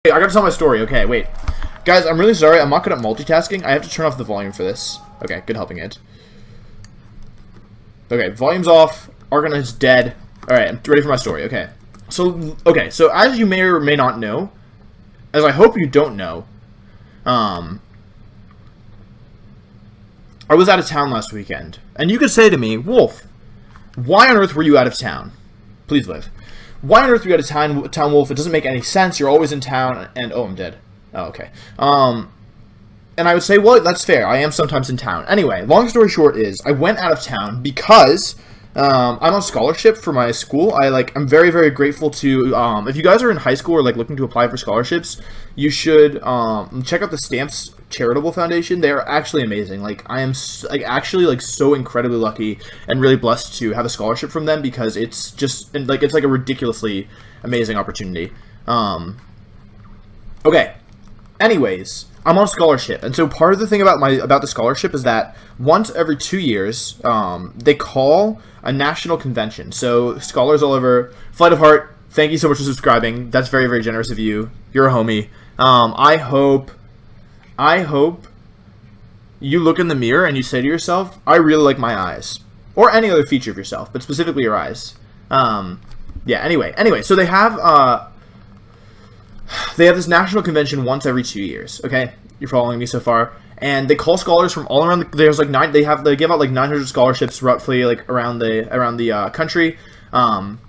Hey, I gotta tell my story. Okay, wait. Guys, I'm really sorry. I'm not good at multitasking. I have to turn off the volume for this. Okay, good helping it. Okay, volume's off. Arcanine is dead. Alright, I'm ready for my story. Okay. So as you may or may not know, as I hope you don't know, I was out of town last weekend. And you could say to me, Wolf, why on earth were you out of town? Please live. Why on earth were you out of town, Wolf? It doesn't make any sense. You're always in town. And, oh, I'm dead. Oh, okay. And I would say, well, that's fair. I am sometimes in town. Anyway, long story short is, I went out of town because I'm on scholarship for my school. I'm very, very grateful to, if you guys are in high school or, looking to apply for scholarships, you should check out the Stamps Charitable Foundation. They are actually amazing. I am actually so incredibly lucky and really blessed to have a scholarship from them, because it's just it's a ridiculously amazing opportunity. Okay. Anyways, I'm on scholarship, and so part of the thing about the scholarship is that once every 2 years, they call a national convention. So scholars all over, Flight of Heart, thank you so much for subscribing. That's very, very generous of you. You're a homie. I hope you look in the mirror and you say to yourself, I really like my eyes. Or any other feature of yourself, but specifically your eyes. Yeah, anyway, so they have this national convention once every 2 years. Okay, you're following me so far. And they call scholars from all around. They give out 900 scholarships roughly around the country. And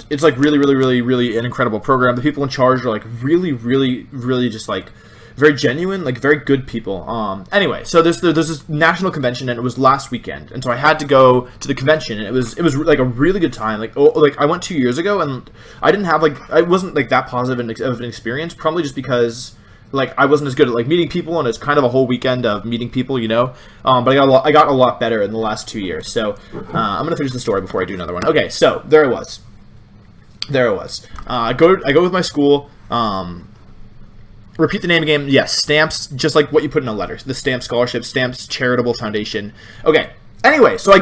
it's really an incredible program. The people in charge are really just very genuine, very good people. Anyway, so there's this national convention, and it was last weekend, and so I had to go to the convention, and it was a really good time. I went 2 years ago, and I didn't have I wasn't that positive of an experience, probably just because I wasn't as good at meeting people, and it's kind of a whole weekend of meeting people, but I got a lot better in the last 2 years. So I'm gonna finish the story before I do another one. Okay, so there I was. I go with my school. Repeat the name again. Yes, Stamps, just like what you put in a letter. The Stamps Scholarship, Stamps Charitable Foundation. Okay. Anyway, so I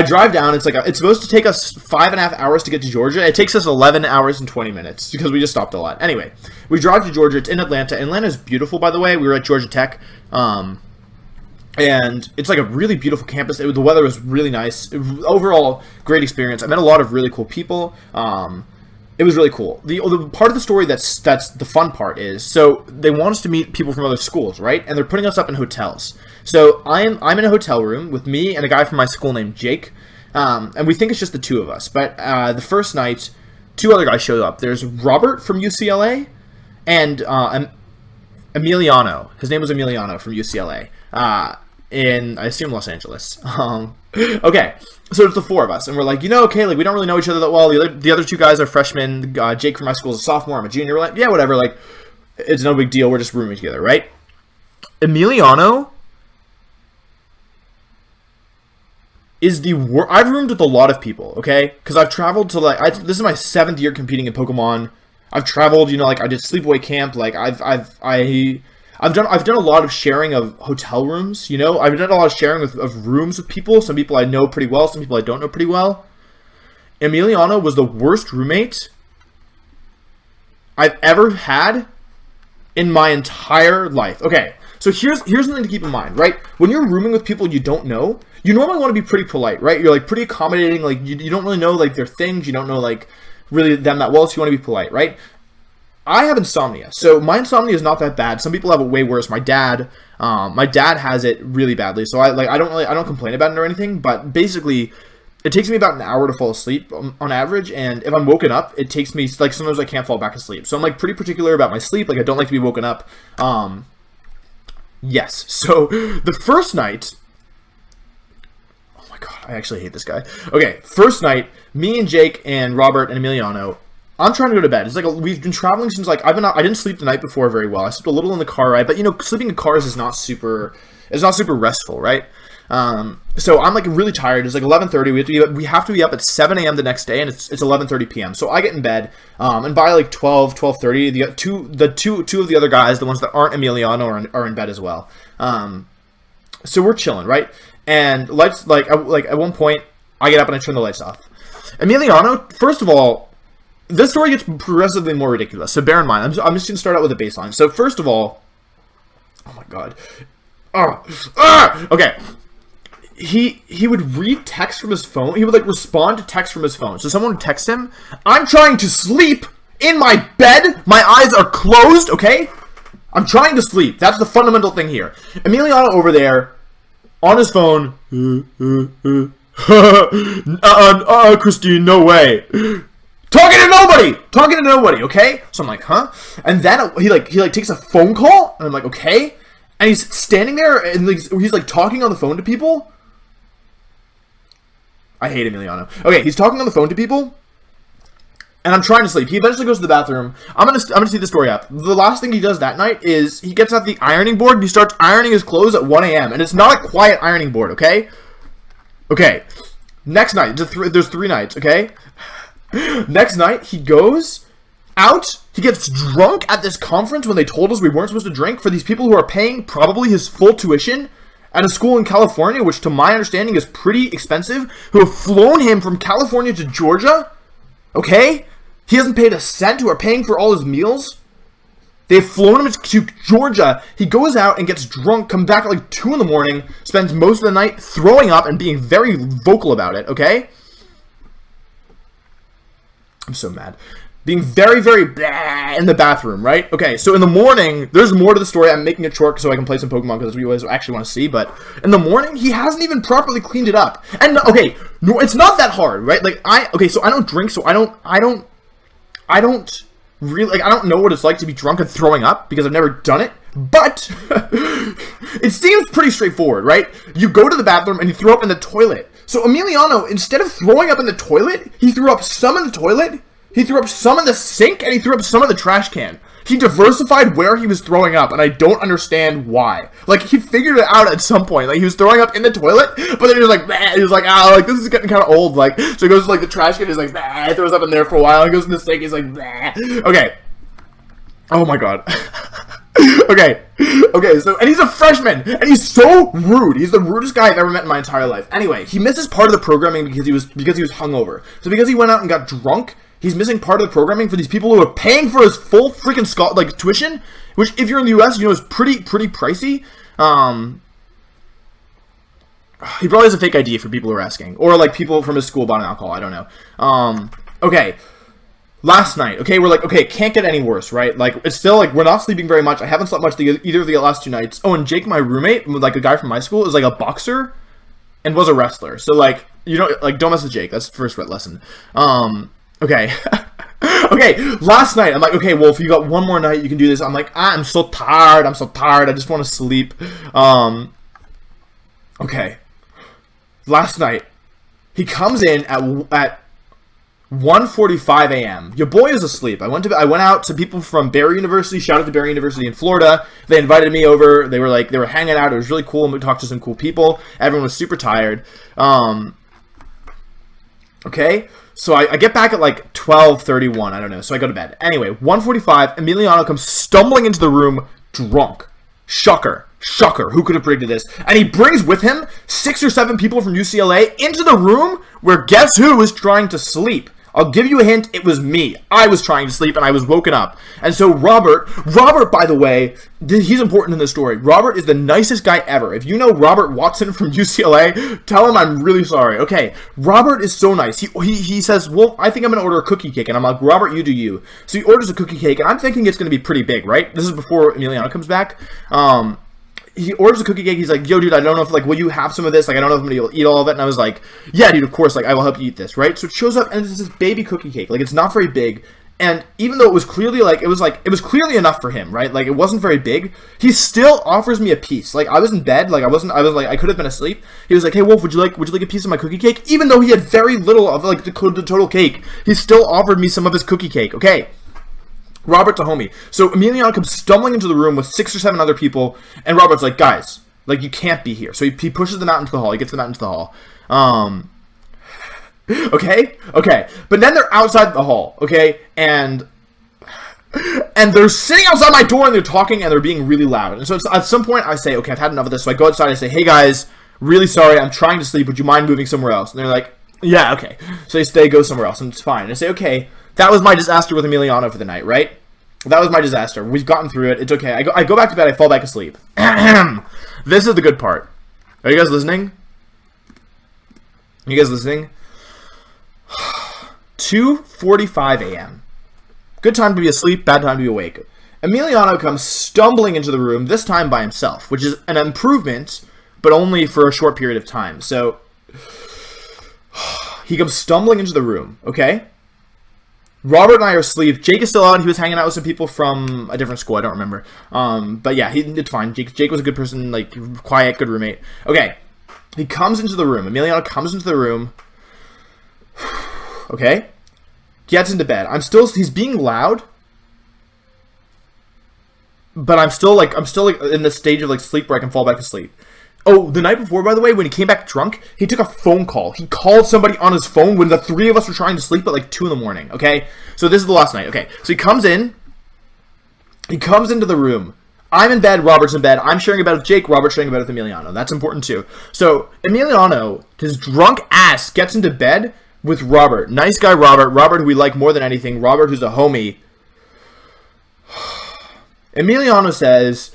drive down. It's supposed to take us 5.5 hours to get to Georgia. It takes us 11 hours and 20 minutes because we just stopped a lot. Anyway, we drive to Georgia. It's in Atlanta. Atlanta is beautiful, by the way. We were at Georgia Tech, and it's a really beautiful campus. The weather was really nice. Overall, great experience. I met a lot of really cool people. It was really cool. The part of the story that's the fun part is, so they want us to meet people from other schools, right? And they're putting us up in hotels. So I'm in a hotel room with me and a guy from my school named Jake, and we think it's just the two of us. But the first night, two other guys showed up. There's Robert from UCLA and Emiliano. His name was Emiliano from UCLA. In, I assume, Los Angeles. Okay, so it's the four of us, and we're okay, we don't really know each other that well. The other two guys are freshmen. Jake from my school is a sophomore. I'm a junior. We're yeah, whatever. It's no big deal. We're just rooming together, right? Emiliano is the worst. I've roomed with a lot of people, okay? Because I've traveled to this is my 7th year competing in Pokemon. I've traveled, I did sleepaway camp. I've done a lot of sharing of hotel rooms, I've done a lot of sharing of rooms with people. Some people I know pretty well, some people I don't know pretty well. Emiliano was the worst roommate I've ever had in my entire life. Okay, so here's something to keep in mind, right? When you're rooming with people you don't know, you normally want to be pretty polite, right? You're pretty accommodating, you don't really know their things, you don't know really them that well, so you want to be polite, right? I have insomnia, so my insomnia is not that bad. Some people have it way worse. My dad has it really badly, so I don't complain about it or anything. But basically, it takes me about an hour to fall asleep on average, and if I'm woken up, it takes me sometimes I can't fall back asleep. So I'm pretty particular about my sleep. I don't like to be woken up. Yes. So the first night. Oh my god, I actually hate this guy. Okay, first night, me and Jake and Robert and Emiliano. I'm trying to go to bed. It's we've been traveling since I didn't sleep the night before very well. I slept a little in the car ride, but sleeping in cars is not super restful, right? So I'm really tired. It's 11:30. We have to be up at 7 a.m. the next day, and it's 11:30 p.m. So I get in bed, and by 12:30, the two of the other guys, the ones that aren't Emiliano, are in bed as well. So we're chilling, right? And lights at one point I get up and I turn the lights off. Emiliano, first of all, this story gets progressively more ridiculous. So bear in mind, I'm just going to start out with a baseline. So first of all, oh my god. Okay. He would read text from his phone. He would like respond to text from his phone. So someone would text him, I'm trying to sleep in my bed. My eyes are closed, okay? I'm trying to sleep. That's the fundamental thing here. Emiliano over there on his phone. Christine, no way. Talking to nobody, okay? So I'm like, huh? And then he takes a phone call, and I'm like, okay. And he's standing there, and he's like talking on the phone to people. I hate Emiliano. Okay, he's talking on the phone to people, and I'm trying to sleep. He eventually goes to the bathroom. I'm gonna see the story up. The last thing he does that night is he gets out the ironing board and he starts ironing his clothes at 1 a.m. And it's not a quiet ironing board, okay? Okay. Next night, there's 3 nights, okay? Next night, he goes out. He gets drunk at this conference when they told us we weren't supposed to drink for these people who are paying probably his full tuition at a school in California, which to my understanding is pretty expensive, who have flown him from California to Georgia, okay? He hasn't paid a cent, who are paying for all his meals. They've flown him to Georgia. He goes out and gets drunk, comes back at like 2 in the morning, spends most of the night throwing up and being very vocal about it, okay? I'm so mad. Being very, very blah in the bathroom, right? Okay, so in the morning, there's more to the story. I'm making it short so I can play some Pokemon because you guys actually want to see. But in the morning, he hasn't even properly cleaned it up. And okay, no, it's not that hard, right? Like so I don't drink, so I don't really, like, I don't know what it's like to be drunk and throwing up because I've never done it. But it seems pretty straightforward, right? You go to the bathroom and you throw up in the toilet. So Emiliano, instead of throwing up in the toilet, he threw up some in the toilet. He threw up some in the sink, and he threw up some in the trash can. He diversified where he was throwing up, and I don't understand why. Like, he figured it out at some point. Like, he was throwing up in the toilet, but then he was like, bah. He was like, oh, like, this is getting kind of old. Like, so he goes to, like, the trash can, he's like, bah. He throws up in there for a while, he goes in the sink, he's like, bah. Okay. Oh, my God. Okay, so, and he's a freshman, and he's so rude. He's the rudest guy I've ever met in my entire life. Anyway, he misses part of the programming because he was hungover. So because he went out and got drunk, he's missing part of the programming for these people who are paying for his full freaking tuition, which if you're in the U.S., you know is pretty pricey. He probably has a fake ID for people who are asking, or like people from his school buying alcohol. I don't know. Okay. Last night, okay, we're like, okay, can't get any worse, right? Like, it's still, like, we're not sleeping very much. I haven't slept much either of the last 2 nights. Oh, and Jake, my roommate, like, a guy from my school, is, like, a boxer and was a wrestler. So, like, you know, like, don't mess with Jake. That's the first lesson. Okay. Okay, last night, I'm like, okay, Wolf, you got 1 more night, you can do this. I'm like, I'm so tired, I just want to sleep. Okay. Last night, he comes in at 1:45 a.m. Your boy is asleep. I went out to people from Barry University. Shout out to Barry University in Florida. They invited me over. They were hanging out. It was really cool, and we talked to some cool people. Everyone was super tired. Okay, so I get back at like 12:31. I don't know. So I go to bed. Anyway, 1:45. Emiliano comes stumbling into the room, drunk. Shocker. Who could have predicted this? And he brings with him 6 or 7 people from UCLA into the room where guess who is trying to sleep? I'll give you a hint, it was me. I was trying to sleep and I was woken up. And so Robert, by the way, he's important in this story. Robert is the nicest guy ever. If you know Robert Watson from UCLA, tell him I'm really sorry. Okay, Robert is so nice. He says, well, I think I'm going to order a cookie cake. And I'm like, Robert, you do you. So he orders a cookie cake, and I'm thinking it's going to be pretty big, right? This is before Emiliano comes back. He orders a cookie cake. He's like, yo, dude, I don't know if, like, will you have some of this? Like, I don't know if I'm going to eat all of it. And I was like, yeah, dude, of course. Like, I will help you eat this, right? So it shows up, and it's this baby cookie cake. Like, it's not very big. And even though it was clearly, like, it was clearly enough for him, right? Like, it wasn't very big. He still offers me a piece. Like, I was in bed. Like, I could have been asleep. He was like, hey, Wolf, would you like a piece of my cookie cake? Even though he had very little of, like, the total cake, he still offered me some of his cookie cake, okay? Robert's a homie. So Emiliano comes stumbling into the room with 6 or 7 other people, and Robert's like, guys, like, you can't be here. So he pushes them out into the hall. He gets them out into the hall. Okay. But then they're outside the hall, okay? And they're sitting outside my door, and they're talking, and they're being really loud. And so at some point, I say, okay, I've had enough of this. So I go outside, and I say, hey, guys, really sorry. I'm trying to sleep. Would you mind moving somewhere else? And they're like, yeah, okay. So they go somewhere else, and it's fine. And I say, okay, That was my disaster with Emiliano for the night, right? That was my disaster. We've gotten through it. It's okay. I go back to bed. I fall back asleep. This is the good part. Are you guys listening? You guys listening? 2:45 a.m. Good time to be asleep, bad time to be awake. Emiliano comes stumbling into the room, this time by himself, which is an improvement, but only for a short period of time. So, he comes stumbling into the room, okay? Robert and I are asleep. Jake is still out. He was hanging out with some people from a different school. I don't remember. But yeah, it's fine. Jake was a good person, like, quiet, good roommate. Okay. He comes into the room. Emiliano comes into the room. Okay. Gets into bed. He's being loud. But I'm still in the stage of, like, sleep where I can fall back asleep. Oh, the night before, by the way, when he came back drunk, he took a phone call. He called somebody on his phone when the three of us were trying to sleep at like 2 in the morning, okay? So this is the last night, okay? So he comes into the room. I'm in bed, Robert's in bed. I'm sharing a bed with Jake, Robert's sharing a bed with Emiliano. That's important too. So Emiliano, his drunk ass, gets into bed with Robert. Nice guy Robert who we like more than anything. Robert who's a homie. Emiliano says...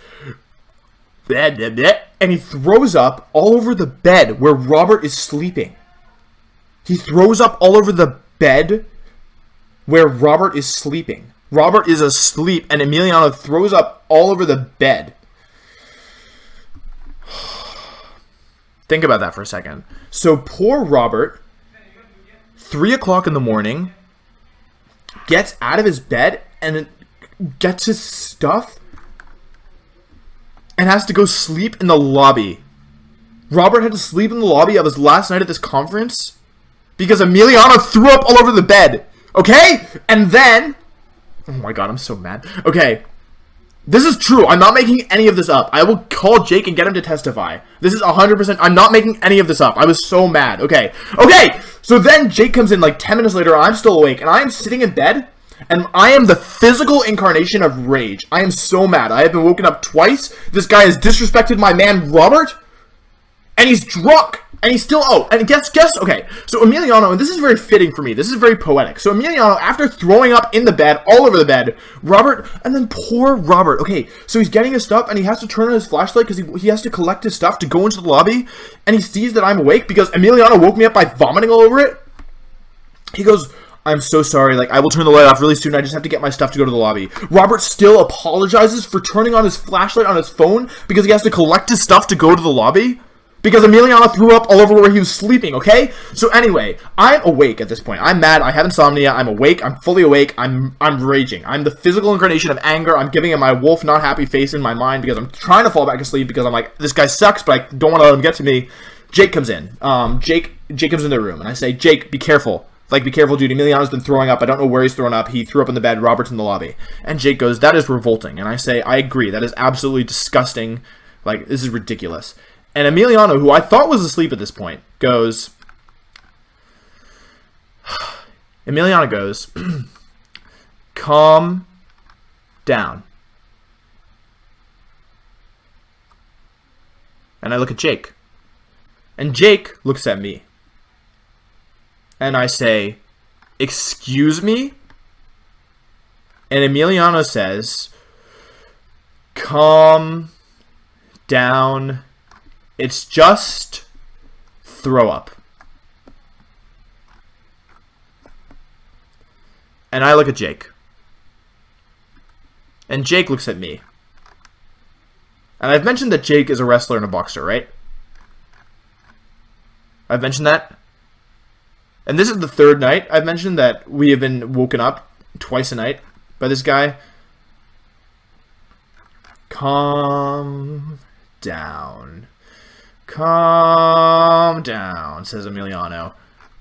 and he throws up all over the bed where Robert is sleeping. He throws up all over the bed where Robert is sleeping. Robert is asleep, and Emiliano throws up all over the bed. Think about that for a second. So poor Robert, 3 o'clock in the morning, gets out of his bed and gets his stuff and has to go sleep in the lobby. Robert had to sleep in the lobby of his last night at this conference because Emiliano threw up all over the bed. Okay? And then... Oh my god, I'm so mad. Okay. This is true. I'm not making any of this up. I will call Jake and get him to testify. This is 100%... I'm not making any of this up. I was so mad. Okay. Okay! So then Jake comes in like 10 minutes later. I'm still awake. And I am sitting in bed... And I am the physical incarnation of rage. I am so mad. I have been woken up twice. This guy has disrespected my man, Robert. And he's drunk. And he's still... Oh, and guess... Okay. So Emiliano... And this is very fitting for me. This is very poetic. So Emiliano, after throwing up in the bed, all over the bed, Robert... And then poor Robert. Okay. So he's getting his stuff, and he has to turn on his flashlight because he has to collect his stuff to go into the lobby. And he sees that I'm awake because Emiliano woke me up by vomiting all over it. He goes... I'm so sorry, like, I will turn the light off really soon, I just have to get my stuff to go to the lobby. Robert still apologizes for turning on his flashlight on his phone because he has to collect his stuff to go to the lobby. Because Emiliano threw up all over where he was sleeping, okay? So anyway, I'm awake at this point. I'm mad, I have insomnia, I'm awake, I'm fully awake, I'm raging. I'm the physical incarnation of anger, I'm giving him my wolf not happy face in my mind because I'm trying to fall back asleep because I'm like, this guy sucks, but I don't want to let him get to me. Jake comes in. Jake comes in the room, and I say, Jake, be careful. Like, be careful, dude. Emiliano's been throwing up. I don't know where he's thrown up. He threw up in the bed. Robert's in the lobby. And Jake goes, that is revolting. And I say, I agree. That is absolutely disgusting. Like, this is ridiculous. And Emiliano, who I thought was asleep at this point, goes... Emiliano goes, calm down. And I look at Jake. And Jake looks at me. And I say, excuse me? And Emiliano says, calm down. It's just throw up. And I look at Jake. And Jake looks at me. And I've mentioned that Jake is a wrestler and a boxer, right? I've mentioned that. And this is the third night I've mentioned that we have been woken up twice a night by this guy. Calm down. Calm down, says Emiliano.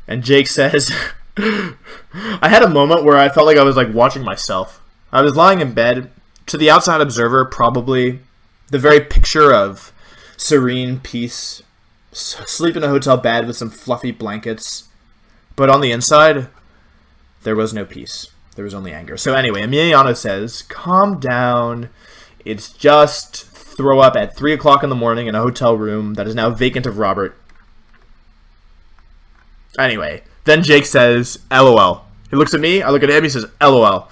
And Jake says, I had a moment where I felt like I was like watching myself. I was lying in bed. To the outside observer, probably the very picture of serene peace. Sleep in a hotel bed with some fluffy blankets. But on the inside, there was no peace. There was only anger. So anyway, Emiliano says, calm down. It's just throw up at 3 o'clock in the morning in a hotel room that is now vacant of Robert. Anyway, then Jake says, LOL. He looks at me, I look at him, he says, LOL.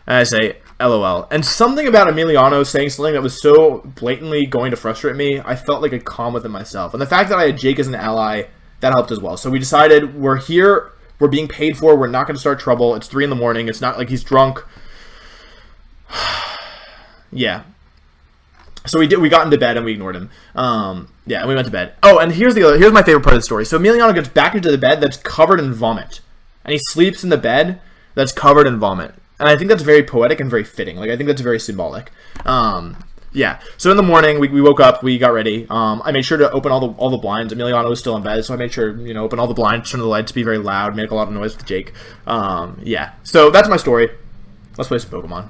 And I say, LOL. And something about Emiliano saying something that was so blatantly going to frustrate me, I felt like a calm within myself. And the fact that I had Jake as an ally, that helped as well. So we decided, we're here, we're being paid for, we're not going to start trouble. It's 3 in the morning, it's not like he's drunk. Yeah. So we got into bed and we ignored him. Yeah, and we went to bed. Oh, and here's my favorite part of the story. So Emiliano gets back into the bed that's covered in vomit. And he sleeps in the bed that's covered in vomit. And I think that's very poetic and very fitting. Like, I think that's very symbolic. Yeah. So in the morning, we woke up, we got ready. I made sure to open all the blinds. Emiliano was still in bed, so I made sure, open all the blinds, turn the lights, be very loud, make a lot of noise with Jake. Yeah. So that's my story. Let's play some Pokemon.